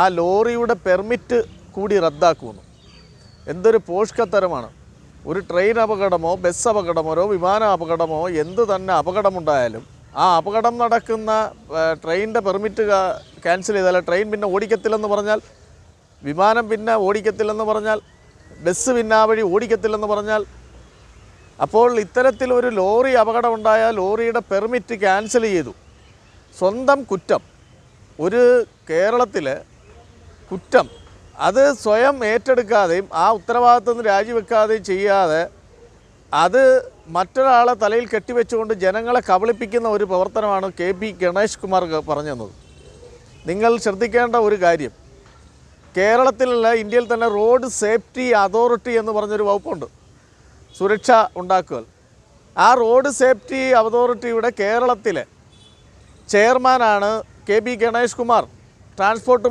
ആ ലോറിയുടെ പെർമിറ്റ് കൂടി റദ്ദാക്കുമെന്ന്. എന്തൊരു പോഷ്കത്തരമാണ്. ഒരു ട്രെയിൻ അപകടമോ ബസ് അപകടമോ വിമാന അപകടമോ എന്ത് തന്നെ അപകടമുണ്ടായാലും ആ അപകടം നടക്കുന്ന ട്രെയിനിൻ്റെ പെർമിറ്റ് ക്യാൻസൽ ചെയ്താൽ ട്രെയിൻ പിന്നെ ഓടിക്കത്തില്ലെന്ന് പറഞ്ഞാൽ, വിമാനം പിന്നെ ഓടിക്കത്തില്ലെന്ന് പറഞ്ഞാൽ, ബസ് പിന്നെ ആ വഴി ഓടിക്കത്തില്ലെന്ന് പറഞ്ഞാൽ, അപ്പോൾ ഇത്തരത്തിലൊരു ലോറി അപകടമുണ്ടായാൽ ലോറിയുടെ പെർമിറ്റ് ക്യാൻസൽ ചെയ്തു. സ്വന്തം കുറ്റം, ഒരു കേരളത്തിൽ കുറ്റം അത് സ്വയം ഏറ്റെടുക്കാതെയും ആ ഉത്തരവാദിത്വം രാജിവെക്കാതെയും ചെയ്യാതെ അത് മറ്റൊരാളെ തലയിൽ കെട്ടിവെച്ചുകൊണ്ട് ജനങ്ങളെ കബളിപ്പിക്കുന്ന ഒരു പ്രവർത്തനമാണ് കെ.ബി. ഗണേഷ് കുമാർ പറഞ്ഞു തന്നത്. നിങ്ങൾ ശ്രദ്ധിക്കേണ്ട ഒരു കാര്യം, കേരളത്തിലല്ല ഇന്ത്യയിൽ തന്നെ റോഡ് സേഫ്റ്റി അതോറിറ്റി എന്ന് പറഞ്ഞൊരു വകുപ്പുണ്ട്, സുരക്ഷ ഉണ്ടാക്കുക. ആ റോഡ് സേഫ്റ്റി അതോറിറ്റിയുടെ കേരളത്തിലെ ചെയർമാനാണ് കെ.ബി. ഗണേഷ് കുമാർ. ട്രാൻസ്പോർട്ട്